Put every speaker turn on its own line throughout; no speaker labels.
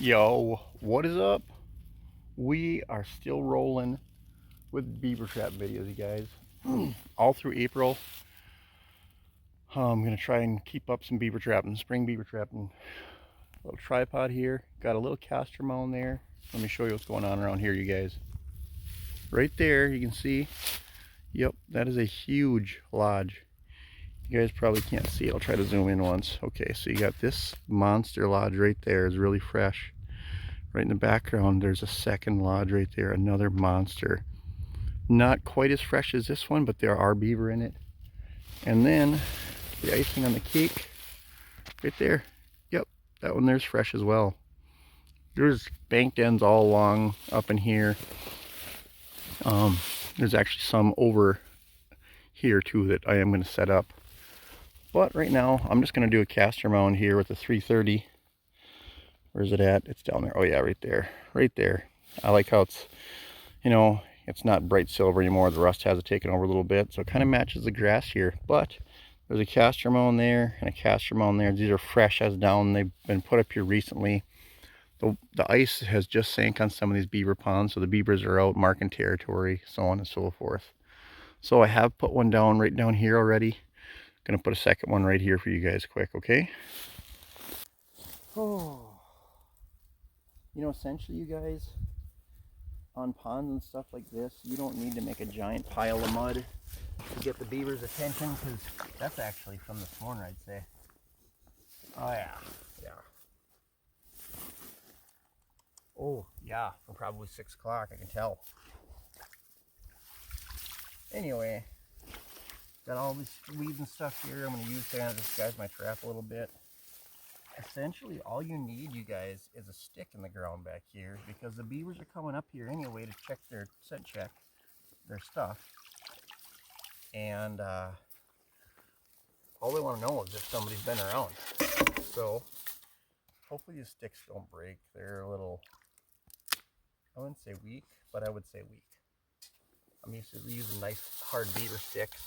Yo, what is up? We are still rolling with beaver trap videos, you guys. All through April, I'm gonna try and keep up some beaver trapping, spring beaver trapping. Little tripod here, got a little caster mound there. Let me show you what's going on around here, you guys. Right there, you can see. Yep, that is a huge lodge. You guys probably can't see it. I'll try to zoom in once. Okay, so you got this monster lodge right there, is really fresh. Right in the background, there's a second lodge right there, another monster. Not quite as fresh as this one, but there are beaver in it. And then the icing on the cake, right there. Yep, that one there's fresh as well. There's banked ends all along up in here. There's actually some over here too that I am going to set up. But right now, I'm just going to do a caster mound here with a 330. Where's it at? It's down there. Oh yeah, right there. Right there. I like how it's, it's not bright silver anymore. The rust has it taken over a little bit. So it kind of matches the grass here. But there's a caster mound there and a caster mound there. These are fresh as down. They've been put up here recently. The ice has just sank on some of these beaver ponds. So the beavers are out marking territory, so on and so forth. So I have put one down right down here already. Gonna put a second one right here for you guys quick, okay? Oh. Essentially, you guys, on ponds and stuff like this, you don't need to make a giant pile of mud to get the beaver's attention, because that's actually from this morning, I'd say. Oh yeah, yeah. Oh yeah, from probably 6 o'clock, I can tell. Anyway, got all this weeds and stuff here. I'm going to use to kind of disguise my trap a little bit. Essentially, all you need, you guys, is a stick in the ground back here, because the beavers are coming up here anyway to check their scent check, their stuff. And all they want to know is if somebody's been around. So hopefully these sticks don't break. They're a little, I wouldn't say weak, but I would say weak. I'm used to using nice hard beaver sticks.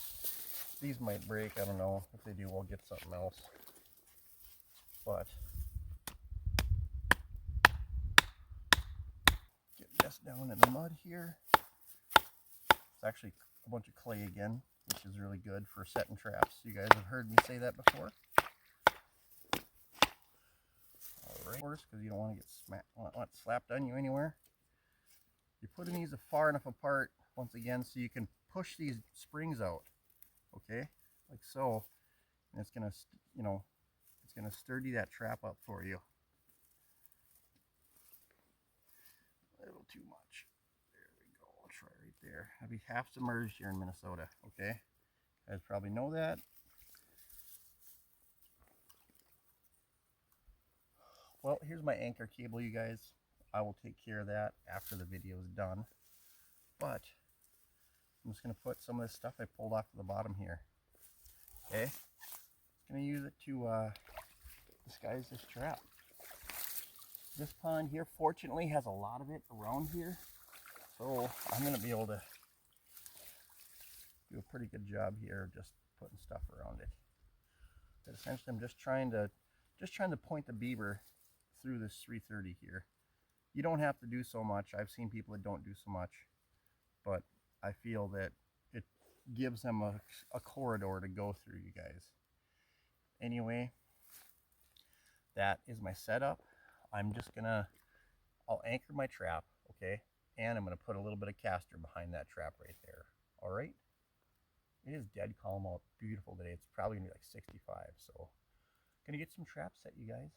These might break. I don't know. If they do, we'll get something else. But get this down in the mud here. It's actually a bunch of clay again, which is really good for setting traps. You guys have heard me say that before. Alright, of course, because you don't want to get slapped on you anywhere. You're putting these far enough apart, once again, so you can push these springs out. Okay, like so. And it's gonna, it's gonna sturdy that trap up for you. A little too much. There we go. I'll try right there. I'll be half submerged here in Minnesota. Okay, you guys probably know that. Well, here's my anchor cable, you guys. I will take care of that after the video is done. But I'm just going to put some of this stuff I pulled off of the bottom here. Okay? I'm going to use it to disguise this trap. This pond here, fortunately, has a lot of it around here. So I'm going to be able to do a pretty good job here just putting stuff around it. But essentially, I'm just trying to point the beaver through this 330 here. You don't have to do so much. I've seen people that don't do so much, but I feel that it gives them a corridor to go through, you guys. Anyway, that is my setup. I'll anchor my trap, okay? And I'm gonna put a little bit of caster behind that trap right there, all right? It is dead calm out, beautiful today. It's probably gonna be like 65, so gonna get some traps set, you guys.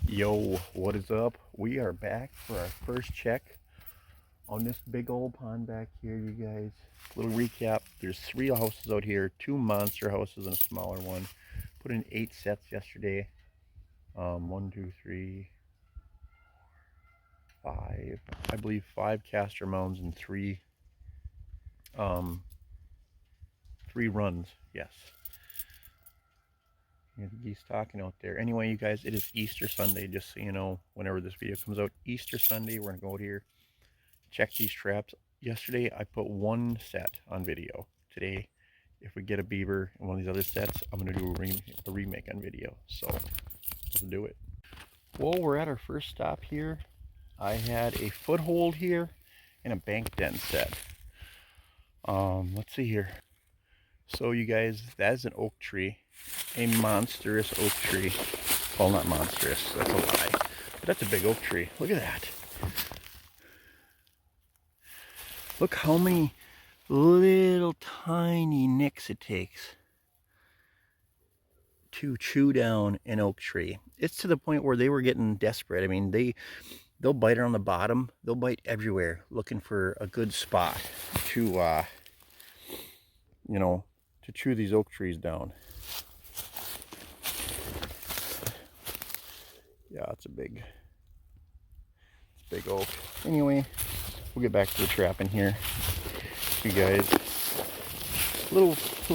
Yo, what is up? We are back for our first check on this big old pond back here, you guys. Little recap, there's 3 houses out here, 2 monster houses and a smaller one. Put in 8 sets yesterday. 1, 2, 3, 4, 5, I believe 5 caster mounds and 3 runs, yes. You have the geese talking out there. Anyway, you guys, it is Easter Sunday, just so you know, whenever this video comes out. Easter Sunday, we're going to go out here, check these traps. Yesterday, I put 1 set on video. Today, if we get a beaver in one of these other sets, I'm going to do a remake on video. So, let's do it. Well, we're at our first stop here. I had a foothold here and a bank den set. Let's see here. So you guys, that is an oak tree, a monstrous oak tree. Well, not monstrous, that's a lie, but that's a big oak tree. Look at that. Look how many little tiny nicks it takes to chew down an oak tree. It's to the point where they were getting desperate. I mean, they'll bite on the bottom. They'll bite everywhere, looking for a good spot to, you know, to chew these oak trees down. Yeah, it's a big oak. Anyway, we'll get back to the trapping here. You guys, little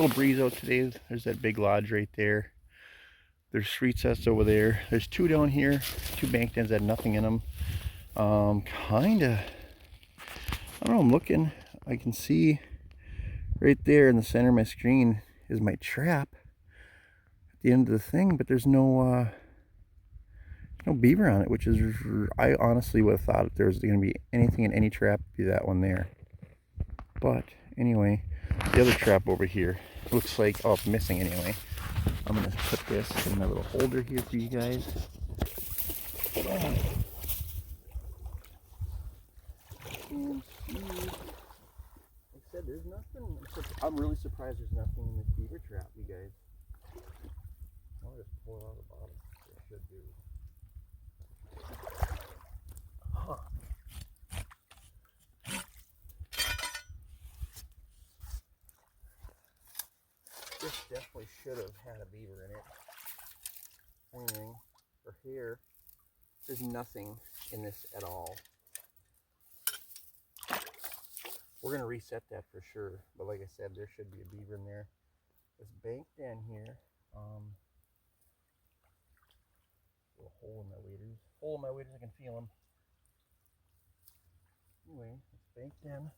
breeze out today. There's that big lodge right there. There's street sets over there. There's two down here, two bank dens that had nothing in them. Kinda, I don't know, I'm looking. I can see right there in the center of my screen is my trap at the end of the thing, but there's no beaver on it, which is, I honestly would have thought if there was going to be anything in any trap, it'd be that one there. But anyway, the other trap over here looks like, oh, it's missing anyway. I'm going to put this in my little holder here for you guys. Hold on. And see, like I said, there's nothing. I'm really surprised there's nothing in this beaver trap, you guys. I'll just pull it out of the bottom. I should do. Huh. This definitely should have had a beaver in it. Anyway, for here, there's nothing in this at all. We're going to reset that for sure, but like I said, there should be a beaver in there. This bank den here, little hole in my waders. Hole in my waders, I can feel them. Anyway, this bank den.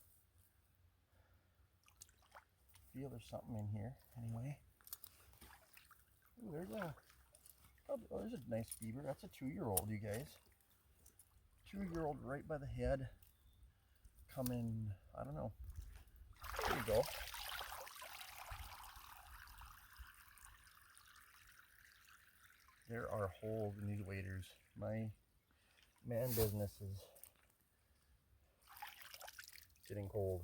Feel there's something in here. Anyway, ooh, there's a nice beaver. That's a 2-year-old, you guys. 2-year-old right by the head. Coming, I don't know. There you go. There are holes in these waders. My man business is getting cold.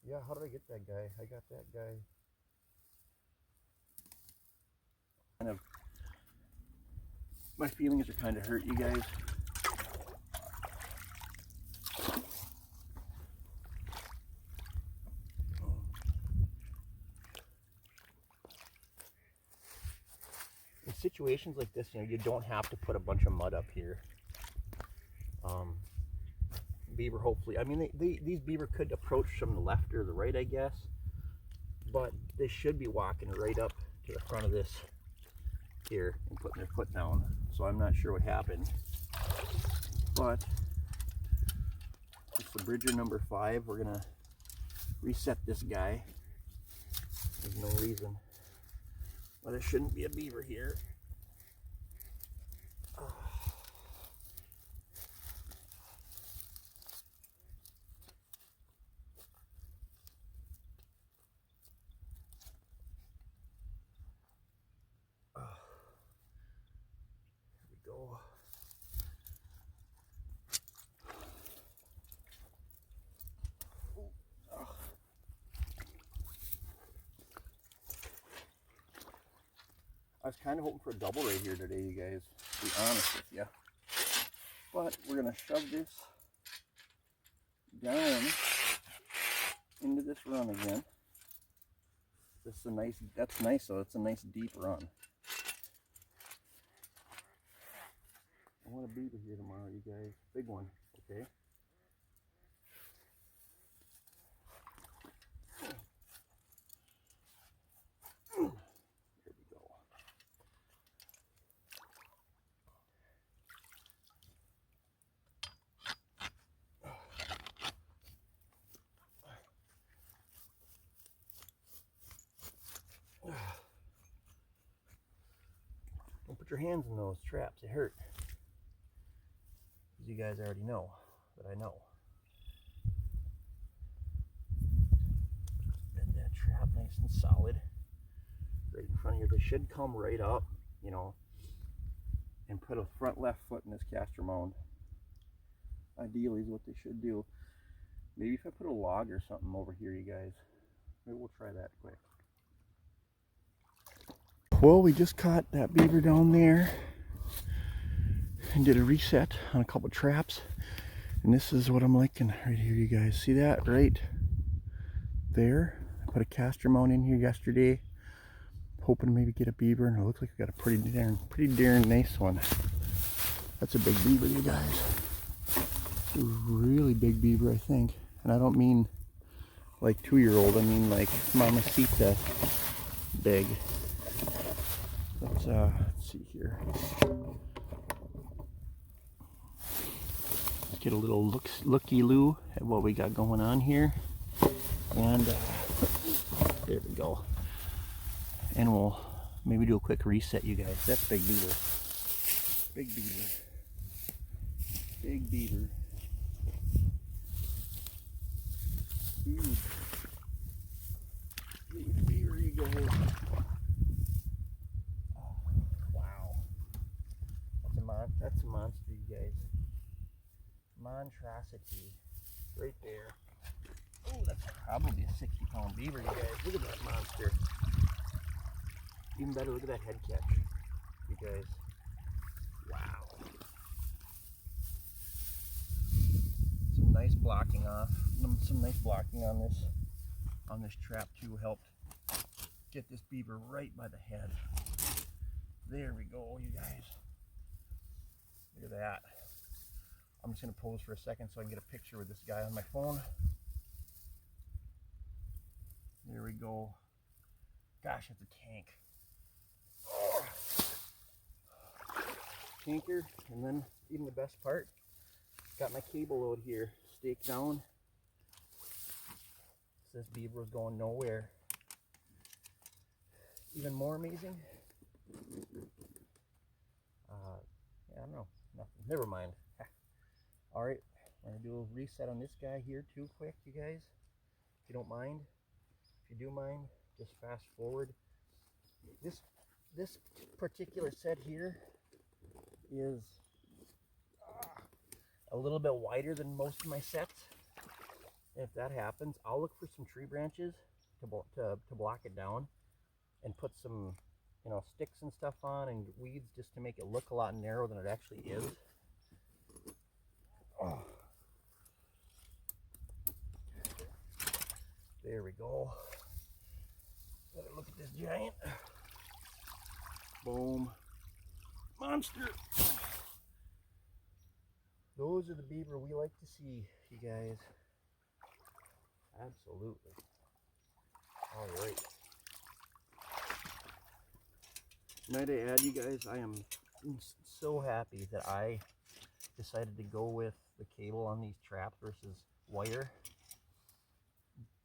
Yeah, how did I get that guy? I got that guy. Kind of, my feelings are kind of hurt, you guys. In situations like this, you know, you don't have to put a bunch of mud up here. Beaver, hopefully, I mean, these beaver could approach from the left or the right, I guess, but they should be walking right up to the front of this here and putting their foot down. So I'm not sure what happened, but it's the Bridger number 5. We're gonna reset this guy. There's no reason why there shouldn't be a beaver here. Go. I was kind of hoping for a double right here today, you guys, to be honest with you. But we're going to shove this down into this run again. This is a nice, that's nice though, it's a nice deep run. I want a beaver here tomorrow, you guys. Big one, okay? There we go. Don't put put your hands in those traps, they hurt. As you guys already know that I know. Bend that trap nice and solid. Right in front of you. They should come right up, you know, and put a front left foot in this caster mound. Ideally is what they should do. Maybe if I put a log or something over here, you guys. Maybe we'll try that quick. Well, we just caught that beaver down there and did a reset on a couple traps. And this is what I'm liking right here, you guys. See that right there? I put a caster mount in here yesterday, hoping to maybe get a beaver, and it looks like we got a pretty darn nice one. That's a big beaver, you guys. A really big beaver, I think. And I don't mean like 2-year-old, I mean like Mamacita big. Let's see here. Let's get a little looky-loo at what we got going on here. And there we go. And we'll maybe do a quick reset, you guys. That's Big Beaver. Big Beaver. Big Beaver. Huge. Big Beaver, you guys. Oh, wow. That's a monster, you guys. Monstrosity. Right there. Oh, that's probably a 60-pound beaver, you guys. Look at that monster. Even better, look at that head catch, you guys. Wow. Some nice blocking off. Some nice blocking on this trap too helped get this beaver right by the head. There we go, you guys. Look at that. I'm just gonna pose for a second so I can get a picture with this guy on my phone. There we go. Gosh, it's a tank. Oh. Tanker, and then even the best part, got my cable load here, staked down. This beaver was going nowhere. Even more amazing. I don't know, nothing. Never mind. All right, I'm gonna do a reset on this guy here too, quick, you guys. If you don't mind. If you do mind, just fast forward. This particular set here is a little bit wider than most of my sets. If that happens, I'll look for some tree branches to block it down, and put some, you know, sticks and stuff on and weeds just to make it look a lot narrower than it actually is. Oh. There we go. Look at this giant. Boom. Monster. Those are the beaver we like to see, you guys. Absolutely. All right. Might I add, you guys, I am so happy that I decided to go with the cable on these traps versus wire.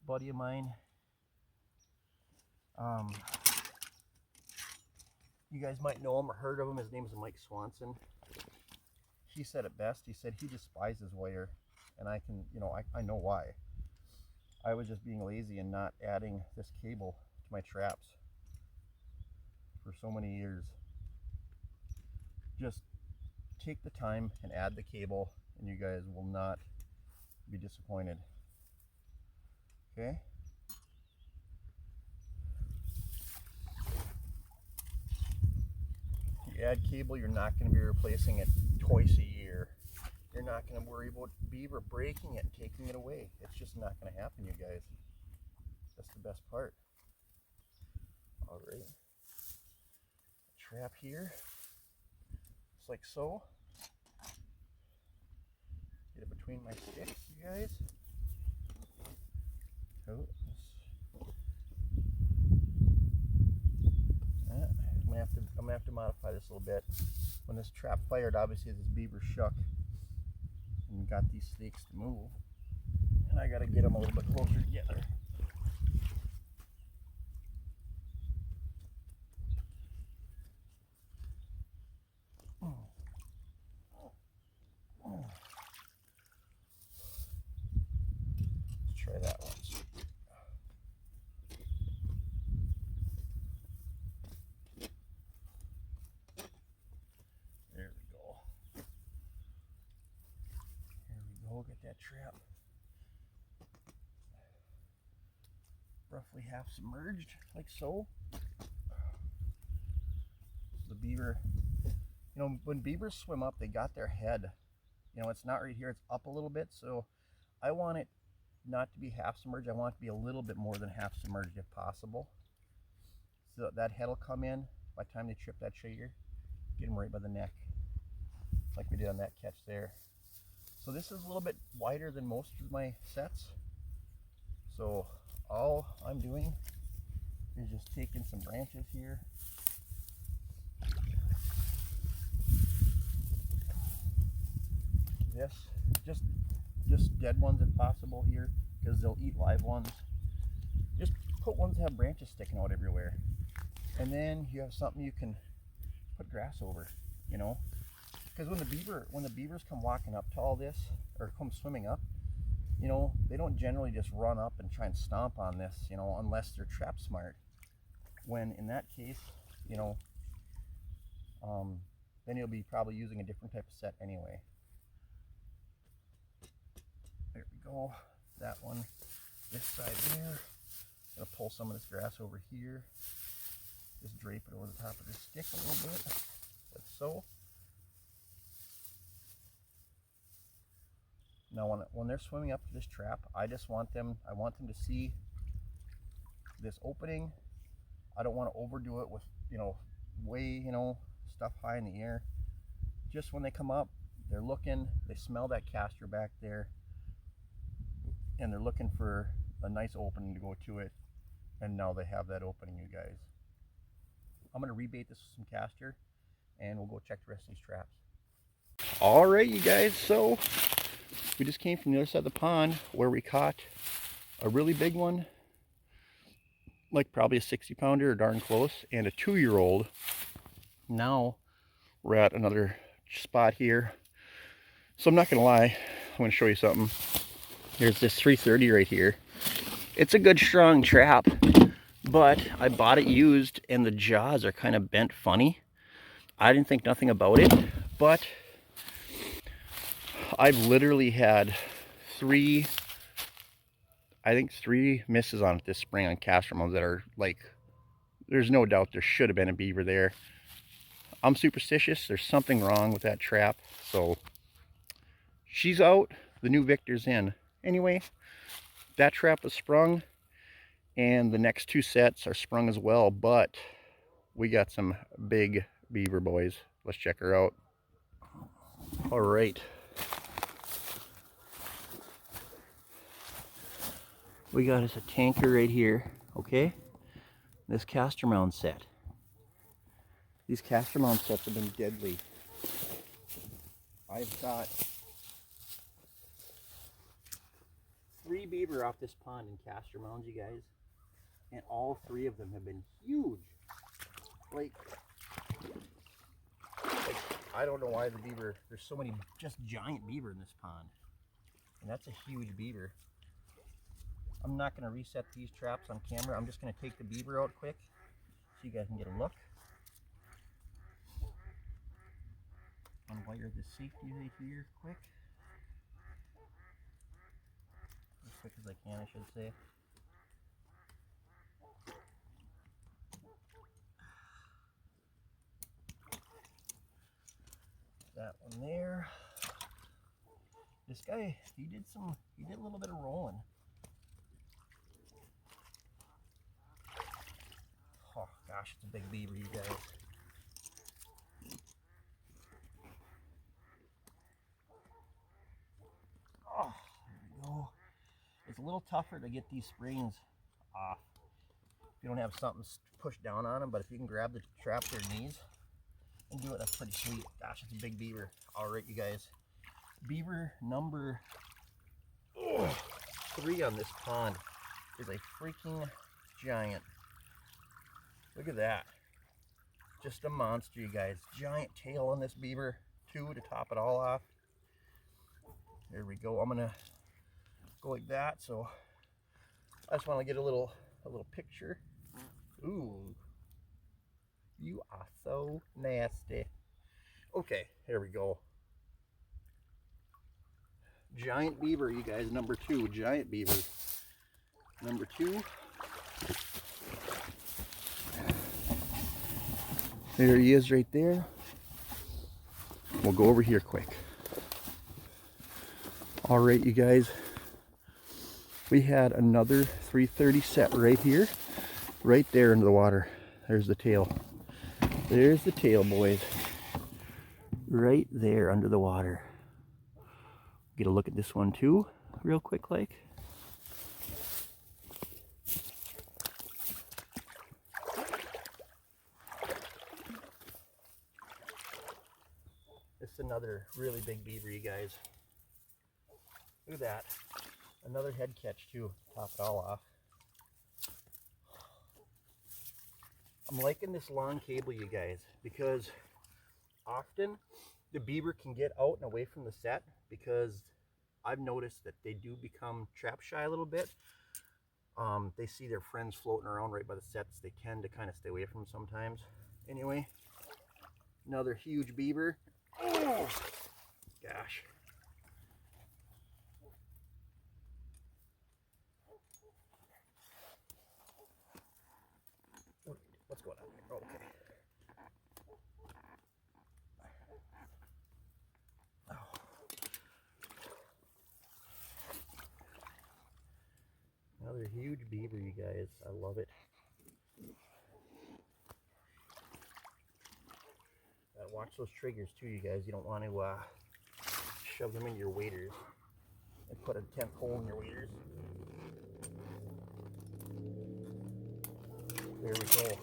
Buddy of mine, you guys might know him or heard of him. His name is Mike Swanson. He said it best. He said he despises wire, and I can, you know, I know why. I was just being lazy and not adding this cable to my traps for so many years. Just take the time and add the cable, and you guys will not be disappointed. Okay? If you add cable, you're not going to be replacing it twice a year. You're not going to worry about beaver breaking it and taking it away. It's just not going to happen, you guys. That's the best part. All right. Trap here, just like so. Get it between my sticks, you guys. Oh, I'm gonna have to modify this a little bit. When this trap fired, obviously this beaver shook and got these stakes to move, and I got to get them a little bit closer together. trap. Roughly half submerged, like so. The beaver, you know, when beavers swim up, they got their head, you know, it's not right here, it's up a little bit, so I want it not to be half submerged. I want it to be a little bit more than half submerged if possible. So that head will come in by the time they trip that trigger, get them right by the neck, like we did on that catch there. So this is a little bit wider than most of my sets. So all I'm doing is just taking some branches here. This, just dead ones if possible here, because they'll eat live ones. Just put ones that have branches sticking out everywhere. And then you have something you can put grass over, you know. Because when the beavers come walking up to all this, or come swimming up, you know, they don't generally just run up and try and stomp on this, you know, unless they're trap smart. When in that case, you know, then you'll be probably using a different type of set anyway. There we go. That one, this side there. Gonna pull some of this grass over here. Just drape it over the top of the stick a little bit, like so. Now when they're swimming up to this trap, I want them to see this opening. I don't want to overdo it with, you know, way, you know, stuff high in the air. Just when they come up, they're looking, they smell that castor back there, and they're looking for a nice opening to go to it, and now they have that opening, you guys. I'm going to rebait this with some castor, and we'll go check the rest of these traps. All right, you guys, so we just came from the other side of the pond where we caught a really big one, like probably a 60 pounder or darn close, and a 2-year-old. Now we're at another spot here. So I'm not going to lie, I'm going to show you something. Here's this 330 right here. It's a good strong trap, but I bought it used and the jaws are kind of bent funny. I didn't think nothing about it, but I've literally had three misses on it this spring on castor mounds that are like, there's no doubt there should have been a beaver there. I'm superstitious. There's something wrong with that trap. So she's out, the new Victor's in. Anyway, that trap was sprung, and the next 2 sets are sprung as well, but we got some big beaver boys. Let's check her out. All right. We got us a tanker right here, okay? This castor mound set. These castor mound sets have been deadly. I've got 3 beaver off this pond in castor mounds, you guys, and all 3 of them have been huge. Like I don't know why the beaver, there's so many just giant beaver in this pond, and that's a huge beaver. I'm not going to reset these traps on camera. I'm just going to take the beaver out quick so you guys can get a look. Unwire the safety right here quick. As quick as I can, I should say. That one there. This guy, he did a little bit of rolling. Oh gosh, it's a big beaver, you guys. Oh, there we go. It's a little tougher to get these springs off if you don't have something pushed down on them, but if you can grab the trap to their knees and do it, that's pretty sweet. Gosh, it's a big beaver. All right, you guys. Beaver number 3 on this pond is a freaking giant. Look at that. Just a monster, you guys. Giant tail on this beaver, 2 to top it all off. There we go. I'm gonna go like that. So I just want to get a little picture. Ooh, you are so nasty. Okay, here we go. Giant beaver, you guys, number 2, giant beaver. Number 2. There he is right there. We'll go over here quick. All right, you guys. We had another 330 set right here. Right there into the water. There's the tail. There's the tail, boys. Right there under the water. Get a look at this one too, real quick like. This is another really big beaver, you guys. Look at that. Another head catch too, top it all off. I'm liking this long cable, you guys, because often the beaver can get out and away from the set, because I've noticed that they do become trap shy a little bit. They see their friends floating around right by the sets. They tend to kind of stay away from them sometimes. Anyway, another huge beaver. Oh, gosh. What's going on here? Oh, okay. Oh. Another huge beaver, you guys. I love it. Watch those triggers too, you guys. You don't want to shove them in your waders and put a 10th hole in your waders. There we go.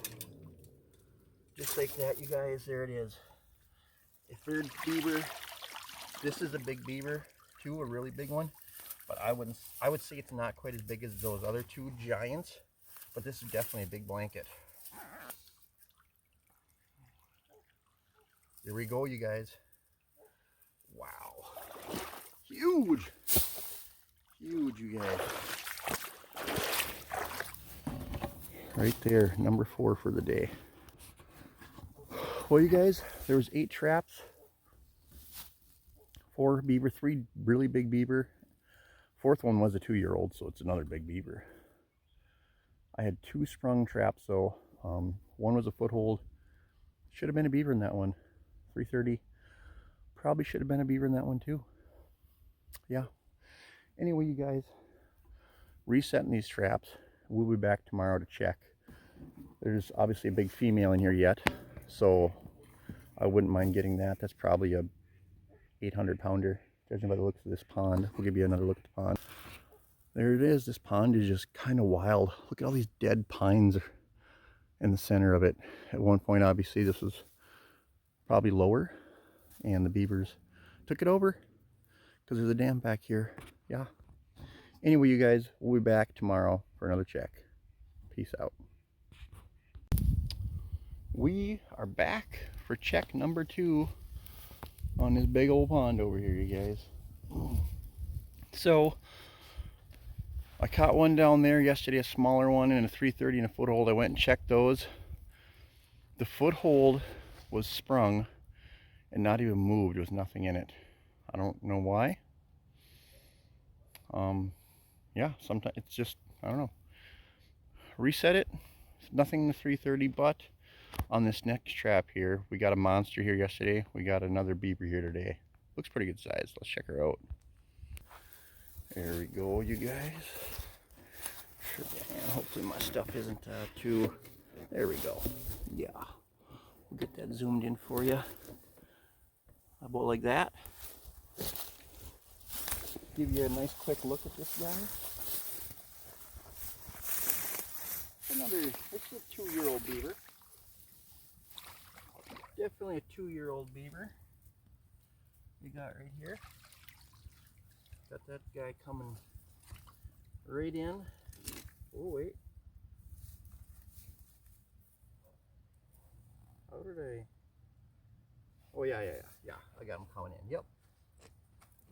Just like that, you guys. There it is. A third beaver. This is a big beaver too, a really big one. But I would say it's not quite as big as those other 2 giants. But this is definitely a big blanket. Here we go, you guys. Wow. Huge. Huge, you guys. Right there, number 4 for the day. Well, you guys, there was 8 traps. 4 beaver, 3 really big beaver. 4th one was a 2-year-old, so it's another big beaver. I had 2 sprung traps, though. One was a foothold. Should have been a beaver in that one. 330. Probably should have been a beaver in that one too. Yeah. Anyway, you guys, resetting these traps. We'll be back tomorrow to check. There's obviously a big female in here yet, so I wouldn't mind getting that. That's probably a 800-pounder, judging by the looks of this pond. We'll give you another look at the pond. There it is. This pond is just kind of wild. Look at all these dead pines in the center of it. At one point, obviously, this was probably lower, and the beavers took it over because there's a dam back here. Yeah. Anyway, you guys, we'll be back tomorrow for another check. Peace out. We are back for check number 2 on this big old pond over here, you guys. So I caught one down there yesterday, a smaller one, and a 330 and a foothold. I went and checked those. The foothold was sprung and not even moved. There was nothing in it. I don't know why. Yeah, sometimes it's just, I don't know. Reset it. Nothing in the 330, but on this next trap here, we got a monster here yesterday. We got another beaver here today. Looks pretty good size. Let's check her out. There we go, you guys. Sure can. Hopefully my stuff isn't too... There we go. Yeah. We'll get that zoomed in for you. About like that. Give you a nice quick look at this guy. This is a 2-year-old beaver. Definitely a 2-year-old beaver. We got right here. Got that guy coming right in. Oh wait. How did I? Oh yeah. I got him coming in. Yep.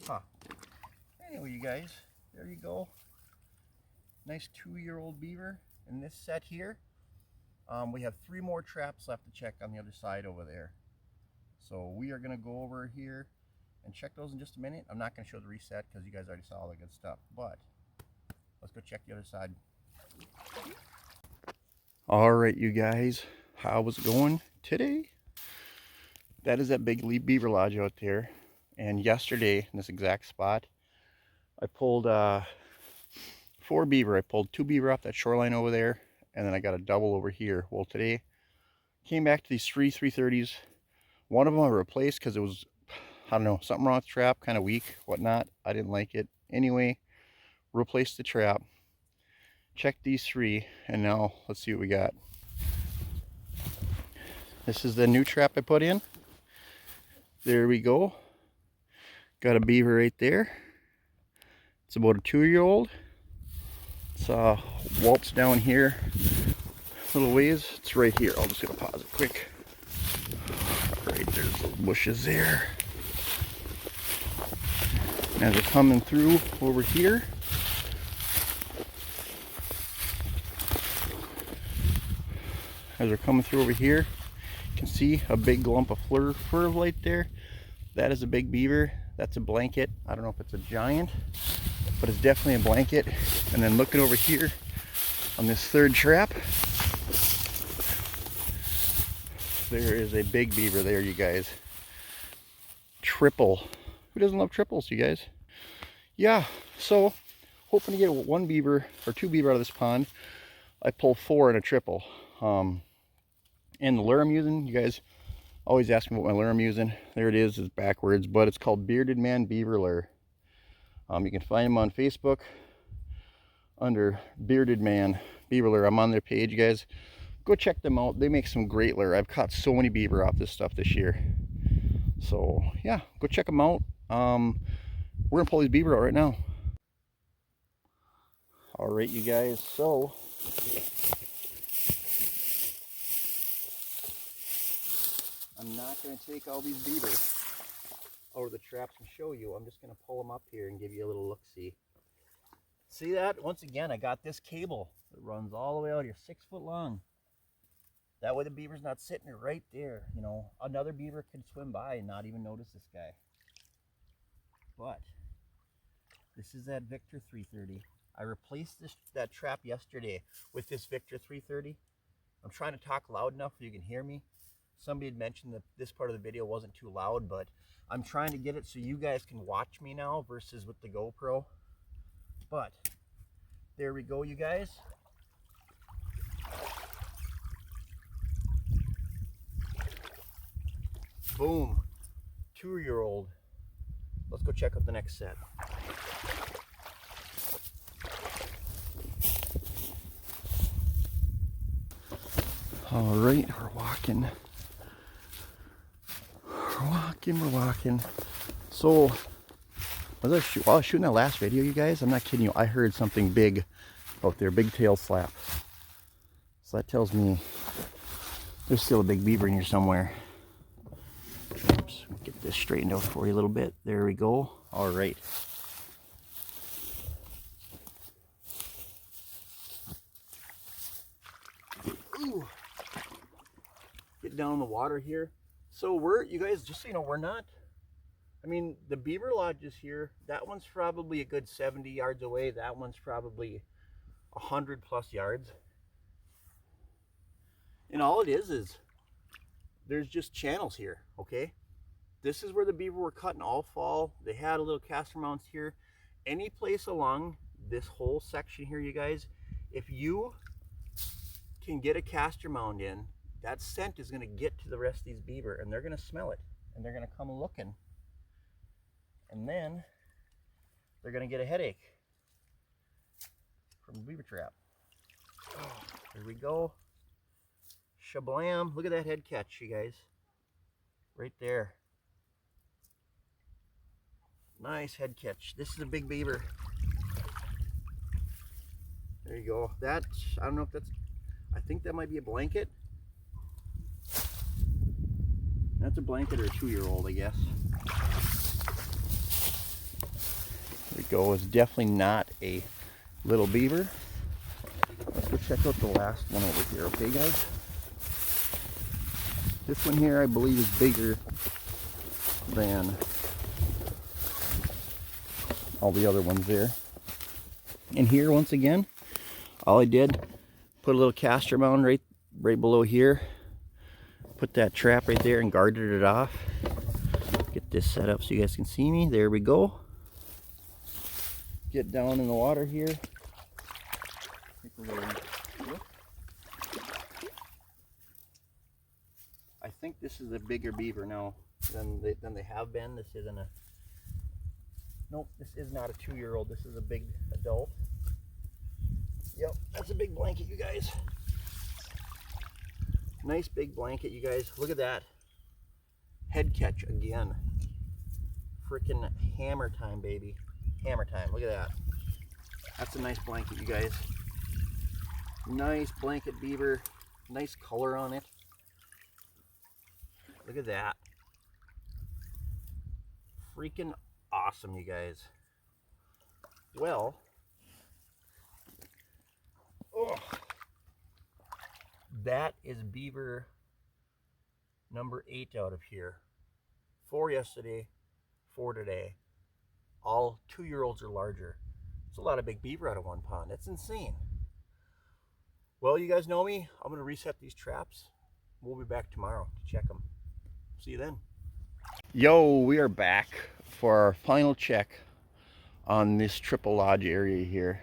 Huh. Anyway, you guys, there you go. Nice 2-year-old beaver in this set here. We have 3 more traps left to check on the other side over there. So we are going to go over here and check those in just a minute. I'm not going to show the reset because you guys already saw all the good stuff, but let's go check the other side. All right, you guys, how was it going today? That is that big beaver lodge out there. And yesterday in this exact spot, I pulled 4 beaver. I pulled 2 beaver off that shoreline over there, and then I got a double over here. Well, today came back to these 330s. One of them I replaced because it was, I don't know, something wrong with the trap, kind of weak, whatnot. I didn't like it. Anyway, replaced the trap. Checked these 3, and now let's see what we got. This is the new trap I put in. There we go. Got a beaver right there. It's about a 2-year-old. It's whelps down here a little ways. It's right here. I'll just gonna pause it quick. Right, there's those bushes there. As they're coming through over here, you can see a big lump of fur right there. That is a big beaver. That's a blanket. I don't know if it's a giant, but it's definitely a blanket. And then looking over here on this 3rd trap, there is a big beaver there, you guys. Triple. Who doesn't love triples, you guys? Yeah, so hoping to get 1 beaver or 2 beaver out of this pond. I pulled 4 in a triple. And the lure I'm using, you guys always ask me what my lure I'm using. There it is, it's backwards, but it's called Bearded Man Beaver Lure. You can find them on Facebook under Bearded Man Beaver Lure. I'm on their page, you guys. Go check them out. They make some great lure. I've caught so many beaver off this stuff this year. So yeah, go check them out. We're gonna pull these beaver out right now. All right, you guys, so I'm not going to take all these beaver over the traps and show you. I'm just going to pull them up here and give you a little look-see. See that? Once again, I got this cable that runs all the way out here, 6 foot long. That way the beaver's not sitting right there. You know, another beaver could swim by and not even notice this guy. But this is that Victor 330. I replaced that trap yesterday with this Victor 330. I'm trying to talk loud enough so you can hear me. Somebody had mentioned that this part of the video wasn't too loud, but I'm trying to get it so you guys can watch me now versus with the GoPro. But there we go, you guys. Boom. 2-year-old. Let's go check out the next set. All right, we're walking. We're walking. So, while I was shooting that last video, you guys, I'm not kidding you, I heard something big out there, big tail slap. So that tells me there's still a big beaver in here somewhere. Oops, get this straightened out for you a little bit. There we go. All right. Ooh. Get down in the water here. So you guys, just so you know, we're not, I mean, the beaver lodge is here. That one's probably a good 70 yards away. That one's probably 100 plus yards. And all it is there's just channels here, okay? This is where the beaver were cutting all fall. They had a little caster mounts here. Any place along this whole section here, you guys, if you can get a caster mount in, that scent is going to get to the rest of these beaver, and they're going to smell it, and they're going to come looking, and then they're going to get a headache from the beaver trap. Oh, here we go. Shablam. Look at that head catch, you guys. Right there. Nice head catch. This is a big beaver. There you go. That, I don't know if that's, I think that might be a blanket. That's a blanket or a 2-year-old, I guess. There we go. It's definitely not a little beaver. Let's go check out the last one over here, okay, guys? This one here, I believe, is bigger than all the other ones there. And here, once again, all I did, put a little caster mound right below here. Put that trap right there and guarded it off. Get this set up so you guys can see me. There we go. Get down in the water here. I think this is a bigger beaver now than they have been. This isn't a... Nope, this is not a 2-year-old. This is a big adult. Yep, that's a big blanket, you guys. Nice big blanket, you guys. Look at that. Head catch again. Freaking hammer time, baby. Hammer time. Look at that. That's a nice blanket, you guys. Nice blanket beaver. Nice color on it. Look at that. Freaking awesome, you guys. Well, that is beaver number 8 out of here. 4 yesterday, 4 today. All 2-year-olds or larger. It's a lot of big beaver out of one pond. That's insane. Well, you guys know me. I'm going to reset these traps. We'll be back tomorrow to check them. See you then. Yo, we are back for our final check on this Triple Lodge area here.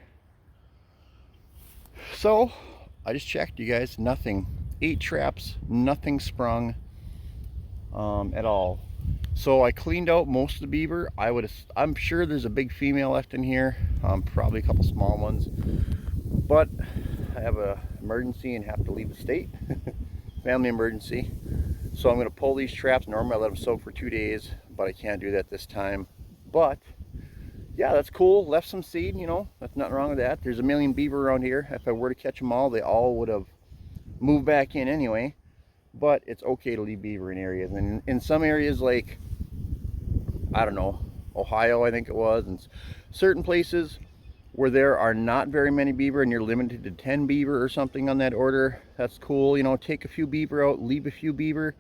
So, I just checked, you guys. Nothing. 8 traps. Nothing sprung at all. So I cleaned out most of the beaver. I'm sure there's a big female left in here. Probably a couple small ones. But I have an emergency and have to leave the state. Family emergency. So I'm going to pull these traps. Normally I let them soak for 2 days, but I can't do that this time. But yeah, that's cool. Left some seed, you know. That's nothing wrong with that. There's a million beaver around here. If I were to catch them all, they all would have moved back in anyway. But it's okay to leave beaver in areas. And in some areas like, I don't know, Ohio I think it was, and certain places where there are not very many beaver and you're limited to 10 beaver or something on that order, that's cool. You know, take a few beaver out, leave a few beaver.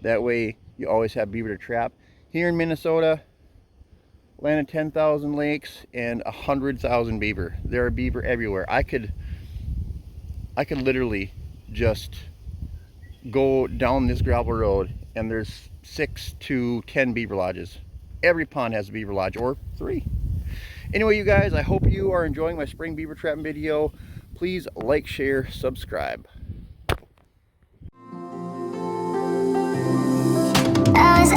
That way you always have beaver to trap. Here in Minnesota, land of 10,000 lakes and 100,000 beaver. There are beaver everywhere. I could literally just go down this gravel road and there's 6 to 10 beaver lodges. Every pond has a beaver lodge, or 3. Anyway, you guys, I hope you are enjoying my spring beaver trapping video. Please like, share, subscribe.
I was